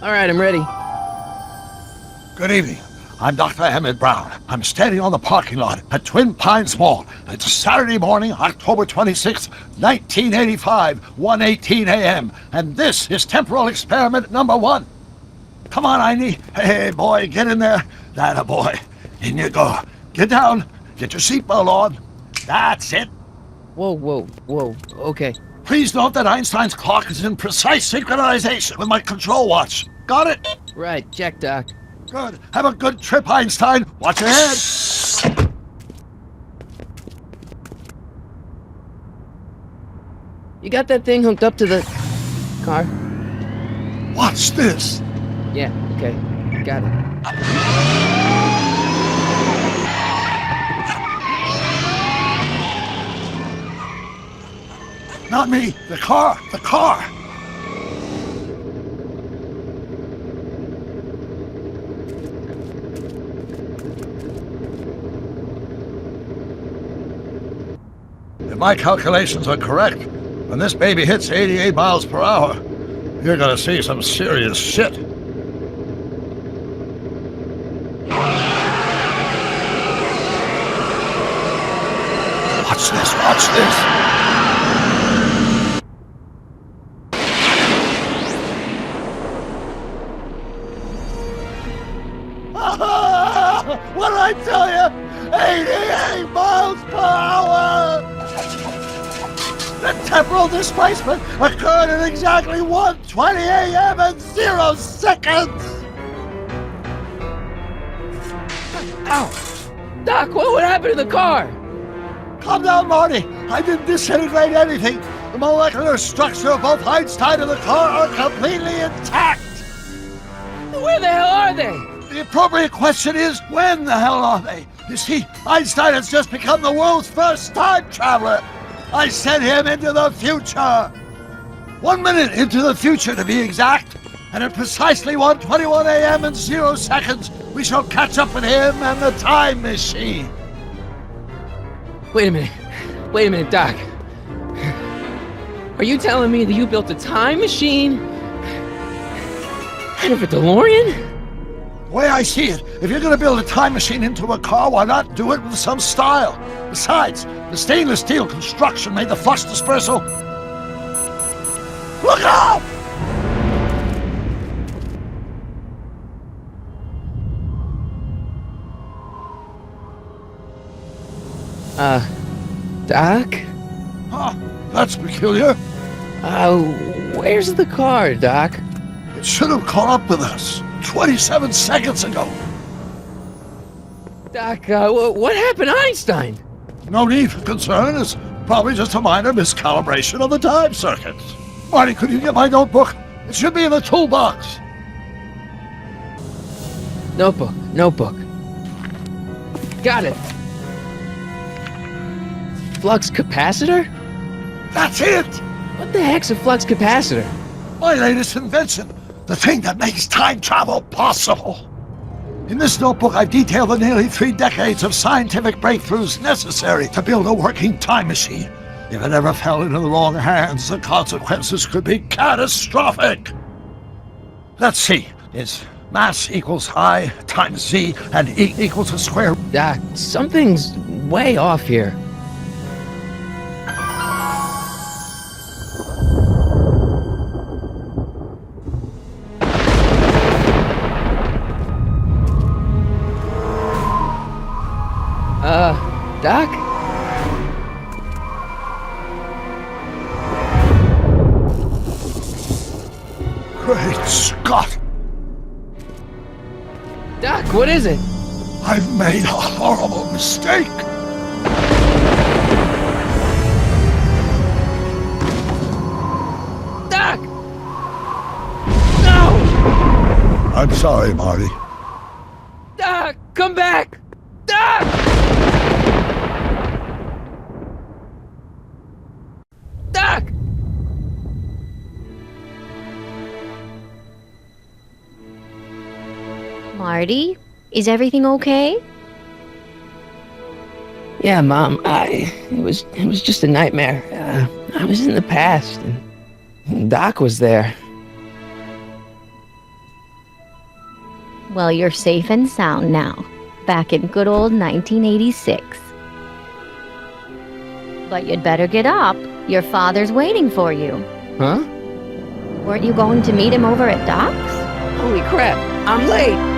All right, I'm ready. Good evening. I'm Dr. Emmett Brown. I'm standing on the parking lot at Twin Pines Mall. It's Saturday morning, October 26th, 1985, 1:18 a.m. And this is temporal experiment number 1. Come on, Einie. Hey, boy, get in there. That boy. In you go. Get down. Get your seatbelt on. That's it. Whoa, okay. Please note that Einstein's clock is in precise synchronization with my control watch. Got it? Right, check, Doc. Good. Have a good trip, Einstein. Watch your head. You got that thing hooked up to the car? Watch this. Yeah, okay. Got it. Not me. The car. The car. If my calculations are correct, when this baby hits 88 miles per hour, you're gonna see some serious shit. Watch this, watch this. What did I tell you? 88 miles per hour! The temporal displacement occurred at exactly 1:20 a.m. and 0 seconds! Ow! Doc, what would happen to the car? Calm down, Marty. I didn't disintegrate anything. The molecular structure of both Einstein and the car are completely intact. Where the hell are they? The appropriate question is, when the hell are they? You see, Einstein has just become the world's first time traveler. I sent him into the future. 1 minute into the future, to be exact. And at precisely 1:21 a.m. and 0 seconds, we shall catch up with him and the time machine. Wait a minute, Doc. Are you telling me that you built a time machine out of a DeLorean? The way I see it, if you're going to build a time machine into a car, why not do it with some style? Besides, the stainless steel construction made the flux dispersal. Look out! Doc? Huh, that's peculiar. Where's the car, Doc? It should have caught up with us 27 seconds ago. Doc, what happened to Einstein? No need for concern. It's probably just a minor miscalibration of the time circuits. Marty, could you get my notebook? It should be in the toolbox. Notebook. Got it. Flux capacitor? That's it! What the heck's a flux capacitor? My latest invention. The thing that makes time travel possible. In this notebook, I've detailed the nearly 3 decades of scientific breakthroughs necessary to build a working time machine. If it ever fell into the wrong hands, the consequences could be catastrophic. Let's see. It's mass equals I times Z and E equals the square. Doc, something's way off here. Doc? Great Scott! Doc, what is it? I've made a horrible mistake! Doc! No! I'm sorry, Marty. Doc, come back! Doc! Doc! Marty, is everything okay? Yeah, Mom. It was just a nightmare. I was in the past, and Doc was there. Well, you're safe and sound now. Back in good old 1986. But you'd better get up. Your father's waiting for you. Huh? Weren't you going to meet him over at Doc's? Holy crap, I'm late!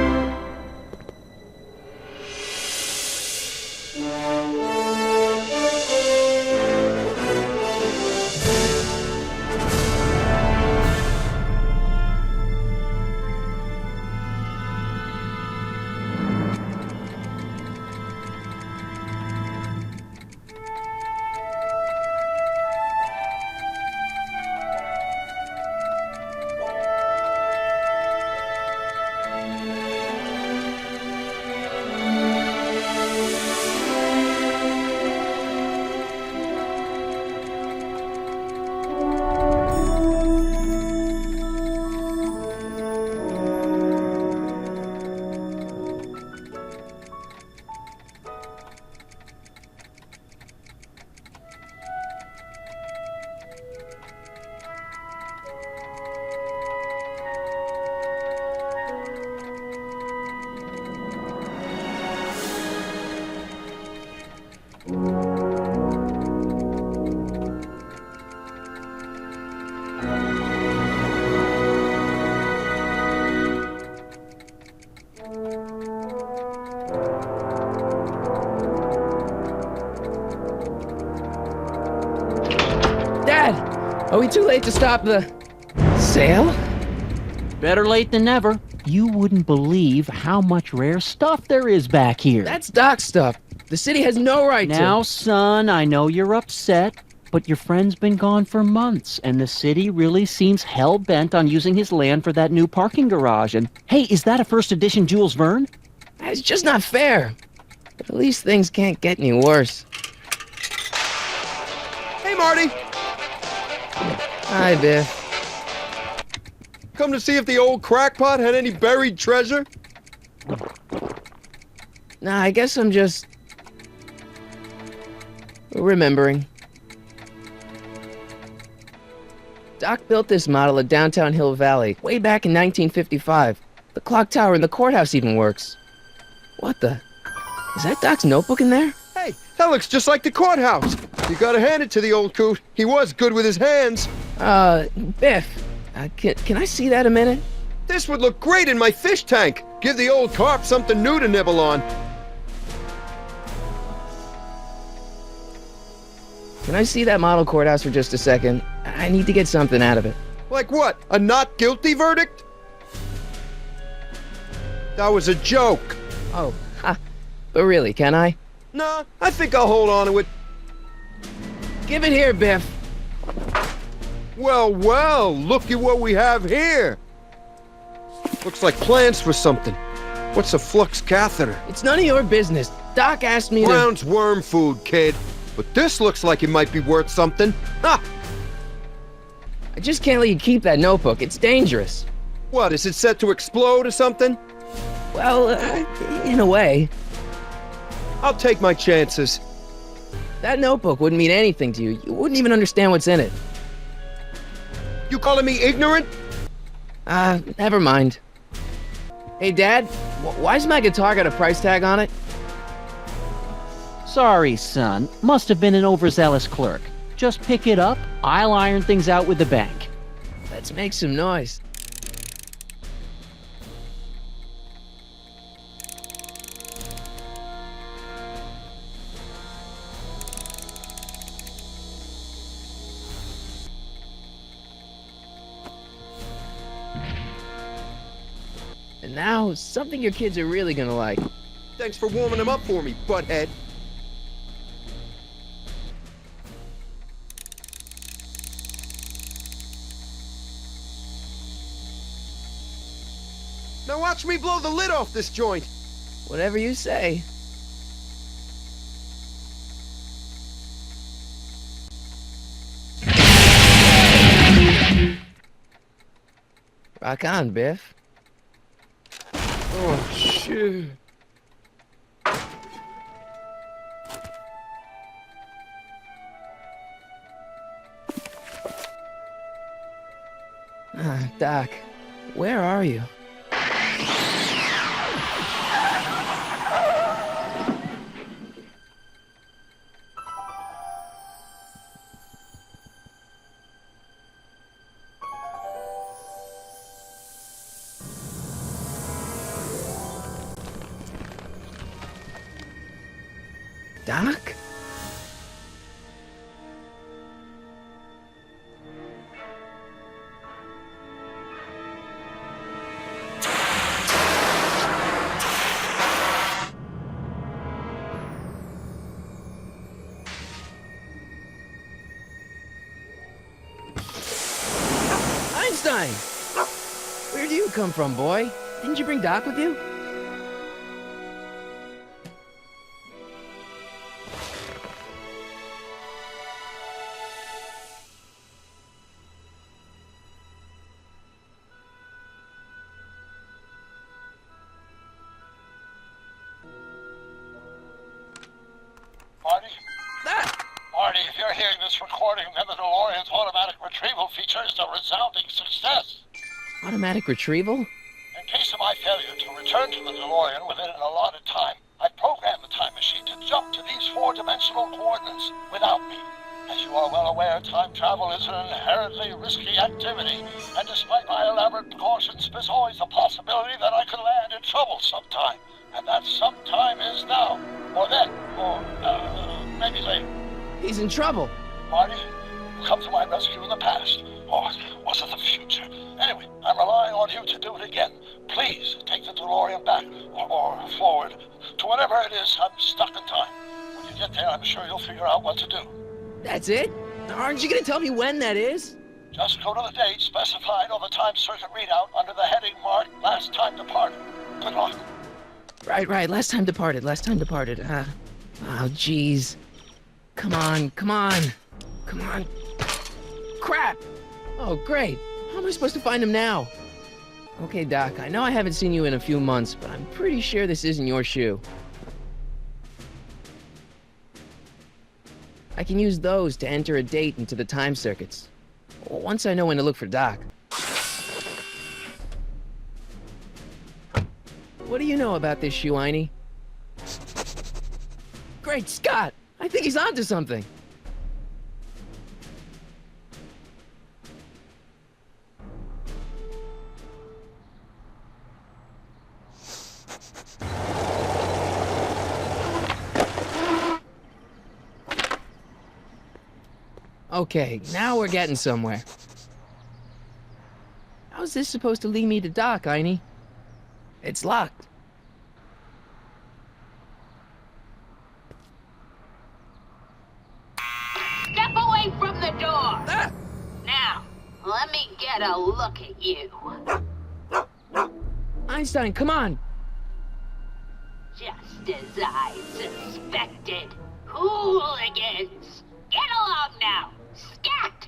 Dad, are we too late to stop the sale? Better late than never. You wouldn't believe how much rare stuff there is back here. That's Doc stuff. The city has no right to. Now, son, I know you're upset, but your friend's been gone for months, and the city really seems hell-bent on using his land for that new parking garage. And, hey, is that a first edition Jules Verne? It's just not fair. But at least things can't get any worse. Hey, Marty! Hi, Biff. Come to see if the old crackpot had any buried treasure? Nah, I guess I'm just remembering. Doc built this model of downtown Hill Valley way back in 1955. The clock tower in the courthouse even works. What the? Is that Doc's notebook in there? Hey, that looks just like the courthouse. You gotta hand it to the old coot. He was good with his hands. Biff, can I see that a minute? This would look great in my fish tank. Give the old carp something new to nibble on. Can I see that model courthouse for just a second? I need to get something out of it. Like what? A not guilty verdict? That was a joke. Oh, ha. But really, can I? Nah, I think I'll hold on to it. Give it here, Biff. Well, well, look at what we have here. Looks like plans for something. What's a flux catheter? It's none of your business. Doc asked me to... Brown's worm food, kid. But this looks like it might be worth something. Ha! I just can't let you keep that notebook. It's dangerous. What, is it set to explode or something? Well, in a way. I'll take my chances. That notebook wouldn't mean anything to you. You wouldn't even understand what's in it. You calling me ignorant? Never mind. Hey, Dad, why's my guitar got a price tag on it? Sorry, son. Must have been an overzealous clerk. Just pick it up. I'll iron things out with the bank. Let's make some noise. And now, something your kids are really gonna like. Thanks for warming them up for me, butthead. Now watch me blow the lid off this joint. Whatever you say. Rock on, Biff. Oh, shit. Doc, where are you? Doc? Einstein! Where do you come from, boy? Didn't you bring Doc with you? Marty? Ah! Marty, if you're hearing this recording, then the DeLorean's automatic retrieval feature is a resounding success. Automatic retrieval? In case of my failure to return to the DeLorean within an allotted time, I programmed the time machine to jump to these four-dimensional coordinates without me. As you are well aware, time travel is an inherently risky activity, and despite my elaborate precautions, there's always a possibility that I could land in trouble sometime. And that sometime is now, or then, or maybe later. He's in trouble. Marty, you come to my rescue in the past, or was it the future? Anyway, I'm relying on you to do it again. Please take the DeLorean back, or forward, to whenever it is I'm stuck in time. When you get there, I'm sure you'll figure out what to do. That's it? Aren't you gonna tell me when that is? Just go to the date specified on the time circuit readout under the heading marked Last Time Departed. Good luck. Right. Last time departed. Oh, jeez. Come on. Crap! Oh, great. How am I supposed to find him now? Okay, Doc, I know I haven't seen you in a few months, but I'm pretty sure this isn't your shoe. I can use those to enter a date into the time circuits. Once I know when to look for Doc. What do you know about this shoe, Einie? Great Scott! I think he's onto something. Okay, now we're getting somewhere. How's this supposed to lead me to Doc, Einie? It's locked. Step away from the door! Ah! Now, let me get a look at you. Einstein, come on! Just as I suspected. Hooligans! Get along now! Scat!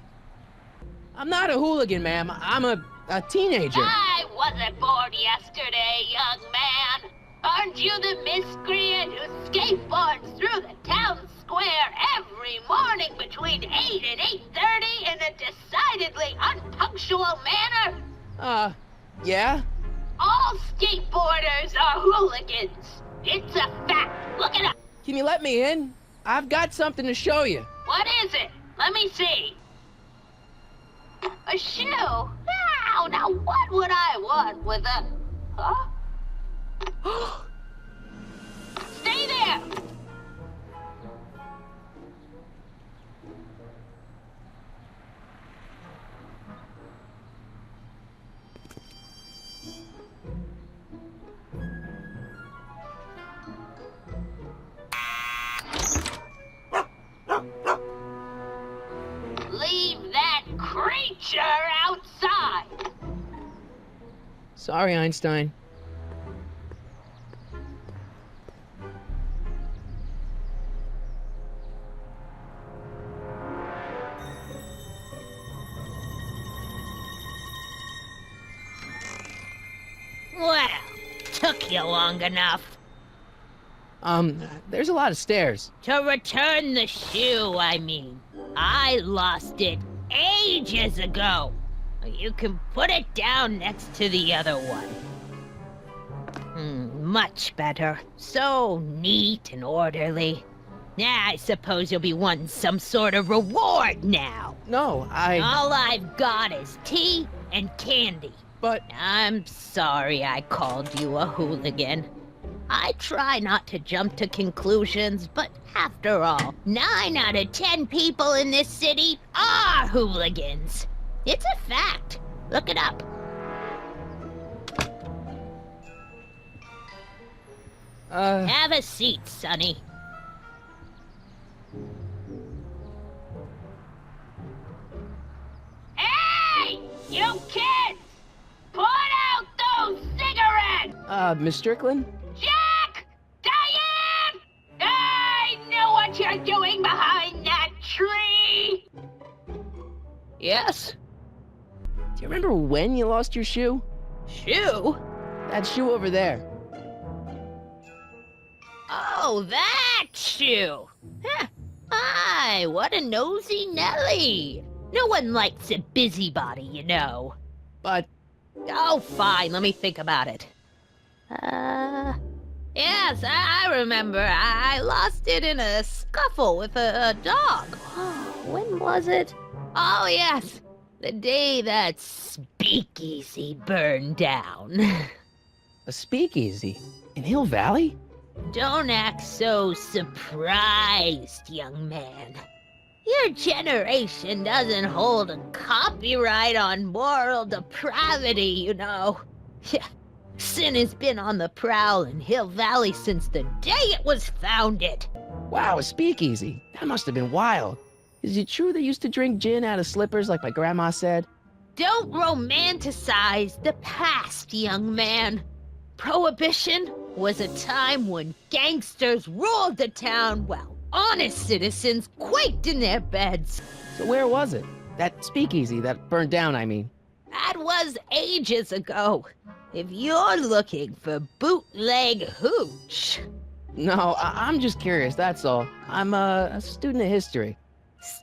I'm not a hooligan, ma'am. I'm a teenager. I wasn't born yesterday, young man. Aren't you the miscreant who skateboards through the town square every morning between 8 and 8:30 in a decidedly unpunctual manner? Yeah? All skateboarders are hooligans. It's a fact. Look it up. Can you let me in? I've got something to show you. What is it? Let me see. A shoe? Now what would I want with a... Huh? Stay there! Leave that creature outside! Sorry, Einstein. Well, took you long enough. There's a lot of stairs. To return the shoe, I mean. I lost it ages ago. You can put it down next to the other one. Much better. So neat and orderly. I suppose you'll be wanting some sort of reward now. No, All I've got is tea and candy. But... I'm sorry I called you a hooligan. I try not to jump to conclusions, but after all, 9 out of 10 people in this city are hooligans. It's a fact. Look it up. Have a seat, Sonny. Hey! You kids! Put out those cigarettes! Miss Strickland? Jack! Diane! I know what you're doing behind that tree! Yes? Do you remember when you lost your shoe? Shoe? That shoe over there. Oh, that shoe! Huh. Hi, what a nosy Nelly! No one likes a busybody, you know. But Oh, fine, let me think about it. Yes, I remember. I lost it in a scuffle with a dog. When was it? Oh, yes, the day that speakeasy burned down. a speakeasy in Hill Valley? Don't act so surprised, young man. Your generation doesn't hold a copyright on moral depravity, you know. Sin has been on the prowl in Hill Valley since the day it was founded. Wow, a speakeasy. That must have been wild. Is it true they used to drink gin out of slippers like my grandma said? Don't romanticize the past, young man. Prohibition was a time when gangsters ruled the town while honest citizens quaked in their beds. So where was it? That speakeasy that burned down, I mean. That was ages ago. If you're looking for bootleg hooch. No, I'm just curious, that's all. I'm a student of history.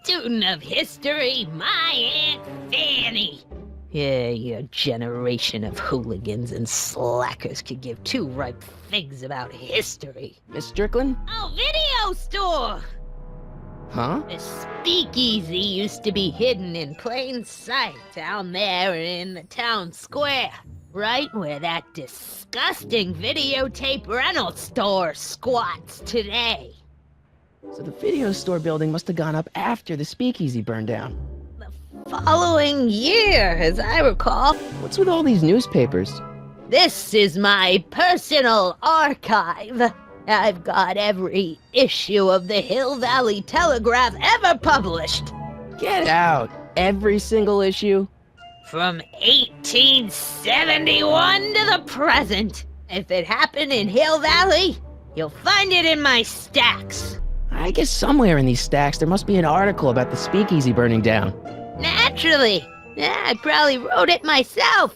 Student of history, my Aunt Fanny. Yeah, your generation of hooligans and slackers could give two ripe figs about history. Miss Strickland? Oh, video store! Huh? The speakeasy used to be hidden in plain sight down there in the town square. Right where that disgusting videotape rental store squats today. So the video store building must have gone up after the speakeasy burned down. Following year, as I recall. What's with all these newspapers? This is my personal archive. I've got every issue of the Hill Valley Telegraph ever published. Get out! Every single issue? From 1871 to the present. If it happened in Hill Valley, you'll find it in my stacks. I guess somewhere in these stacks there must be an article about the speakeasy burning down. Naturally. Yeah, I probably wrote it myself.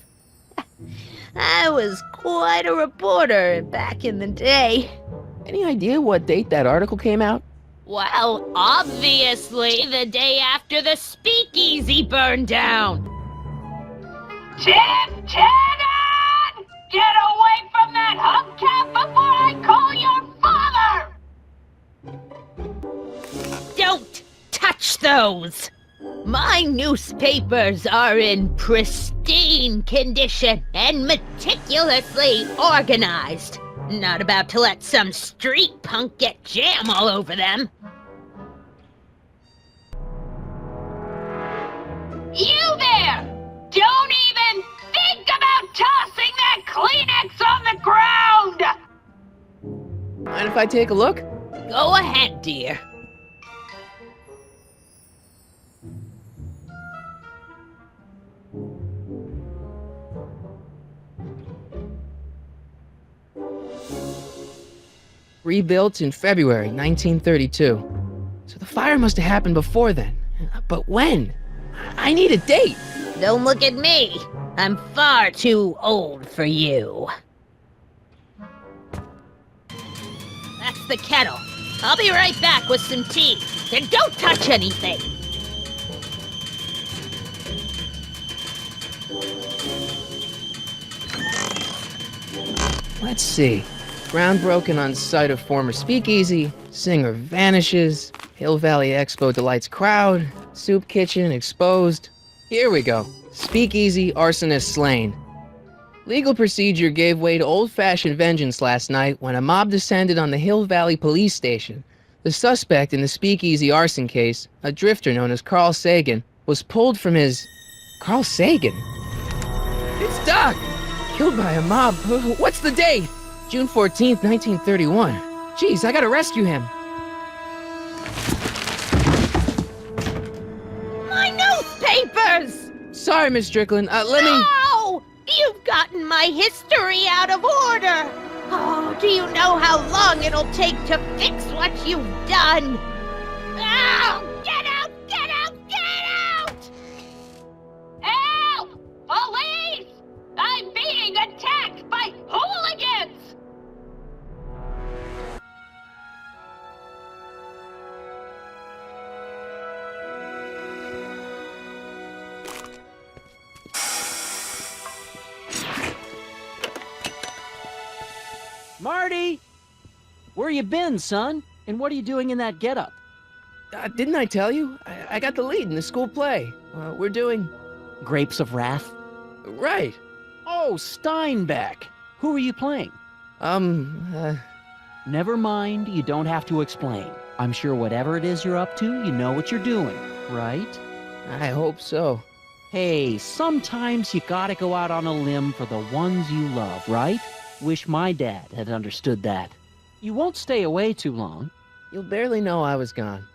I was quite a reporter back in the day. Any idea what date that article came out? Well, obviously the day after the speakeasy burned down. Tim Tannen! Get away from that hubcap before I call your father! Don't touch those! My newspapers are in pristine condition and meticulously organized. Not about to let some street punk get jam all over them. You there! Don't even think about tossing that Kleenex on the ground! Mind if I take a look? Go ahead, dear. Rebuilt in February 1932. So the fire must have happened before then. But when? I need a date! Don't look at me. I'm far too old for you. That's the kettle. I'll be right back with some tea. Then don't touch anything. Let's see. Ground broken on site of former speakeasy. Singer vanishes. Hill Valley Expo delights crowd. Soup kitchen exposed. Here we go. Speakeasy arsonist slain. Legal procedure gave way to old-fashioned vengeance last night when a mob descended on the Hill Valley Police Station. The suspect in the speakeasy arson case, a drifter known as Carl Sagan, was pulled from his... Carl Sagan? It's Doc! Killed by a mob. What's the date? June 14th, 1931. Jeez, I gotta rescue him. My newspapers! Sorry, Miss Strickland. Let me... No! You've gotten my history out of order! Oh, do you know how long it'll take to fix what you've done? Oh, get out! Get out! Get out! Help! Police! I'm being attacked by hooligans! Marty! Where you been, son? And what are you doing in that getup? Didn't I tell you? I got the lead in the school play. We're doing... Grapes of Wrath? Right. Oh, Steinbeck! Who are you playing? Never mind, you don't have to explain. I'm sure whatever it is you're up to, you know what you're doing, right? I hope so. Hey, sometimes you gotta go out on a limb for the ones you love, right? Wish my dad had understood that. You won't stay away too long. You'll barely know I was gone.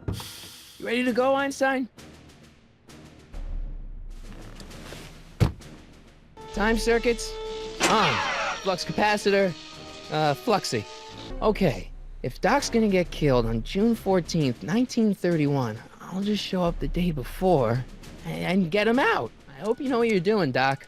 You ready to go, Einstein? Time circuits? On. Flux capacitor? Fluxy. Okay, if Doc's gonna get killed on June 14th, 1931, I'll just show up the day before and get him out. I hope you know what you're doing, Doc.